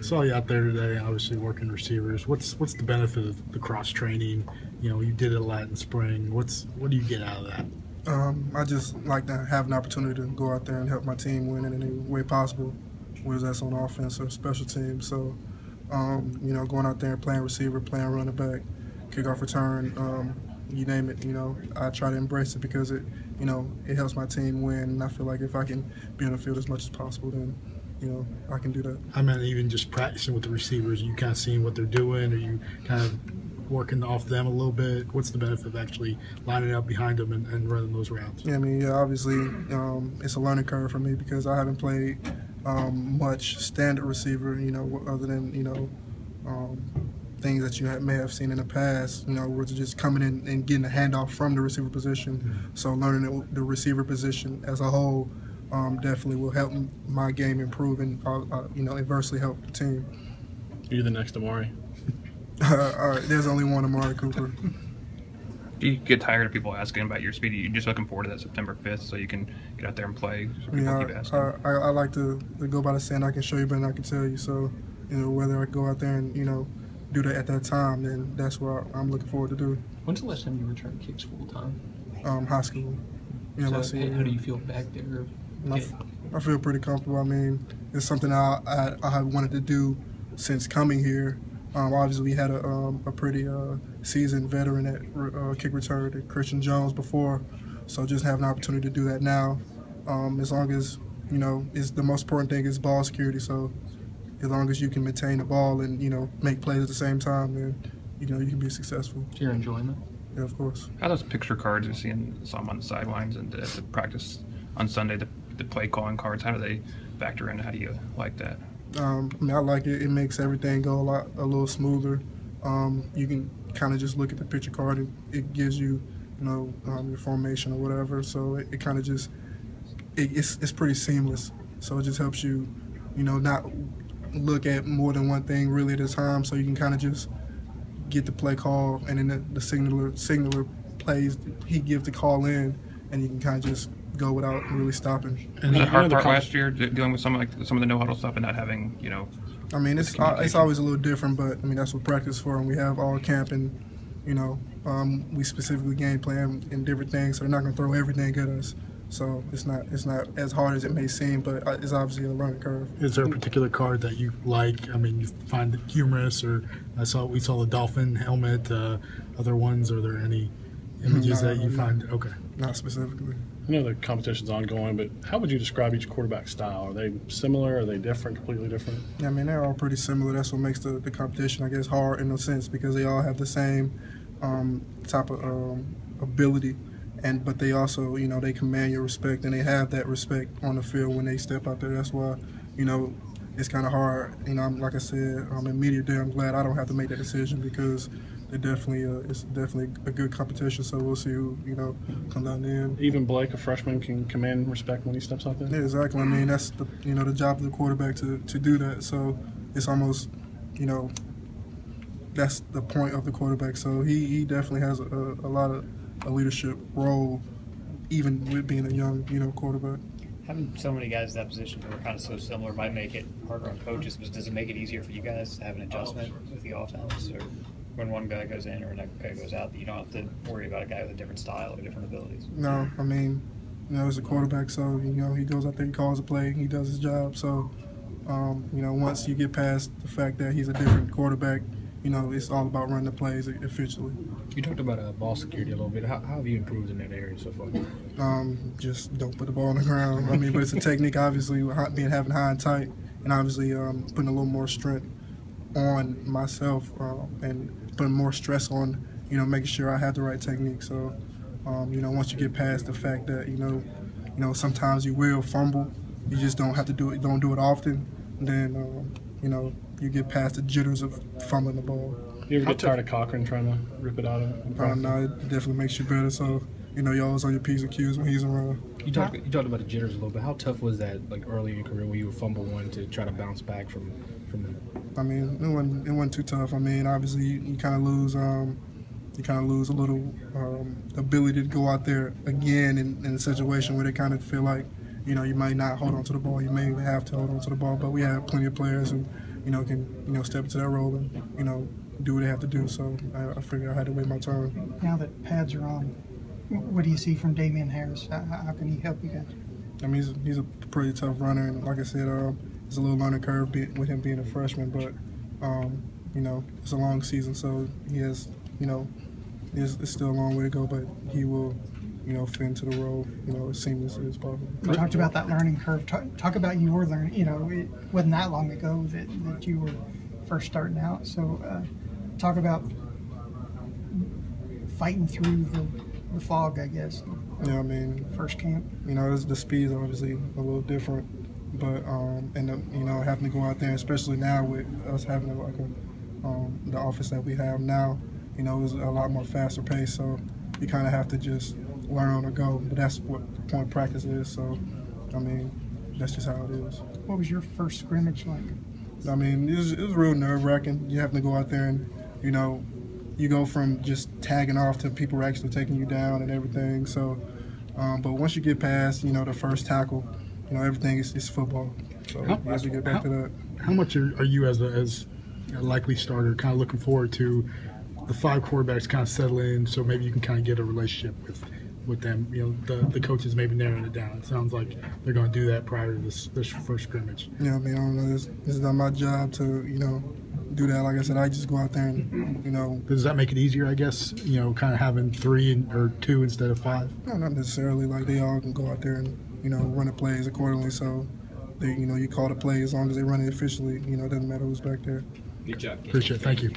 Saw you out there today, obviously working receivers. What's the benefit of the cross training? You know, you did it a lot in spring. What do you get out of that? I just like to have an opportunity to go out there and help my team win in any way possible, whether that's on offense or special teams. So, you know, going out there and playing receiver, playing running back, kickoff return, you name it, you know, I try to embrace it because it, you know, it helps my team win. And I feel like if I can be on the field as much as possible, then, you know, I can do that. I mean, even just practicing with the receivers, you kind of seeing what they're doing, or you kind of working off them a little bit. What's the benefit of actually lining up behind them and running those routes? Yeah, I mean, yeah, obviously it's a learning curve for me because I haven't played much standard receiver, you know, other than, you know, things that you may have seen in the past, you know, where it's just coming in and getting a handoff from the receiver position. Mm-hmm. So learning the receiver position as a whole definitely will help my game improve and, you know, adversely help the team. You're the next Amari. There's only one Amari Cooper. Do you get tired of people asking about your speed? You're just looking forward to that September 5th so you can get out there and play? So yeah, I like to go by the saying, I can show you better than I can tell you. So, you know, whether I go out there and, you know, do that at that time, then that's what I'm looking forward to do. When's the last time you returned kicks full time? High school. Yeah, so how do you feel back there? I feel pretty comfortable. I mean, it's something I have wanted to do since coming here. Obviously, we had a pretty seasoned veteran at kick return, Christian Jones, before. So just having an opportunity to do that now, as long as, you know, is the most important thing is ball security. So as long as you can maintain the ball and, you know, make plays at the same time, then, you know, you can be successful. Your enjoyment? Yeah, of course. How those picture cards you're seeing some on the sidelines and at the practice on Sunday, the play calling cards, how do they factor in? How do you like that? I mean, I like it. It makes everything go a little smoother. You can kind of just look at the picture card. It gives you, you know, your formation or whatever. So it kind of just, it's pretty seamless. So it just helps you, you know, not look at more than one thing really at a time. So you can kind of just get the play call, and then the signaler plays. He gives the call in, and you can kind of just go without really stopping. And was it hard part last year dealing with some of the no huddle stuff and not having, you know? I mean, it's always a little different, but I mean that's what practice for, and we have all camp, and you know, we specifically game plan in different things, so they're not going to throw everything at us. So it's not as hard as it may seem, but it's obviously a learning curve. Is there a particular card that you like? I mean, you find it humorous, or we saw the dolphin helmet. Other ones? Are there any images that you find? Okay. Not specifically. I know the competition's ongoing, but how would you describe each quarterback style? Are they similar? Are they different, completely different? Yeah, I mean, they're all pretty similar. That's what makes the competition, I guess, hard in a sense, because they all have the same type of ability, but they also, you know, they command your respect, and they have that respect on the field when they step out there. That's why, you know, it's kind of hard. You know, like I said, in media day, I'm glad I don't have to make that decision because it's definitely a good competition. So we'll see who, you know, comes out in the end. Even Blake, a freshman, can command respect when he steps out there. Yeah, exactly. I mean, that's the job of the quarterback to do that. So it's almost, you know, that's the point of the quarterback. So he definitely has a lot of a leadership role, even with being a young, you know, quarterback. Having so many guys in that position who are kind of so similar might make it harder on coaches, but does it make it easier for you guys to have an adjustment with the offense, or when one guy goes in or another guy goes out, that you don't have to worry about a guy with a different style or different abilities? No, I mean, you know, as a quarterback, so, you know, he goes out there, he calls a play, he does his job. So, you know, once you get past the fact that he's a different quarterback, you know, it's all about running the plays efficiently. You talked about ball security a little bit. How have you improved in that area so far? Just don't put the ball on the ground. I mean, but it's a technique, obviously, having high and tight, and obviously putting a little more strength on myself and putting more stress on, you know, making sure I have the right technique. So, you know, once you get past the fact that, you know, sometimes you will fumble, you just don't have to do it. Don't do it often. Then, you know, you get past the jitters of fumbling the ball. You ever get tired of Cochran trying to rip it out of him? No, it definitely makes you better. So, you know, you're always on your P's and Q's when he's around. You talked about the jitters a little bit. How tough was that, like early in your career, when you would fumble one to try to bounce back from them? I mean, it wasn't too tough. I mean, obviously you kind of lose a little ability to go out there again in a situation where they kind of feel like, you might not hold on to the ball. You may have to hold on to the ball, but we have plenty of players who, can, step into that role and, do what they have to do. So I figured I had to wait my turn. Now that pads are on, what do you see from Damian Harris? How can he help you guys? I mean, he's a pretty tough runner, and like I said, it's a little learning curve with him being a freshman, but, it's a long season, so he has, it's still a long way to go, but he will, fit into the role, as seamlessly as possible. You talked about that learning curve. Talk about your learning. It wasn't that long ago that you were first starting out. So talk about fighting through the fog, I guess. Yeah, I mean, first camp. The speed is obviously a little different, but having to go out there, especially now with us having the office that we have now, it's a lot more faster pace. So you kind of have to just learn on the go. But that's what the point of practice is. So I mean, that's just how it is. What was your first scrimmage like? I mean, it was real nerve-wracking. You have to go out there and, you go from just tagging off to people actually taking you down and everything. So, but once you get past, the first tackle, everything is football. So you have to get back to that. How much are you as a likely starter kind of looking forward to the 5 quarterbacks kind of settle in, so maybe you can kind of get a relationship with them? The coaches maybe narrowing it down. It sounds like they're going to do that prior to this first scrimmage. Yeah, I mean, I don't know. This is not my job to, do that. Like I said, I just go out there and, Does that make it easier, I guess, kind of having 3 or 2 instead of 5? No, not necessarily. Like, they all can go out there and, run the plays accordingly. So, they, you call the play as long as they run it efficiently. It doesn't matter who's back there. Good job. Appreciate it. Thank you.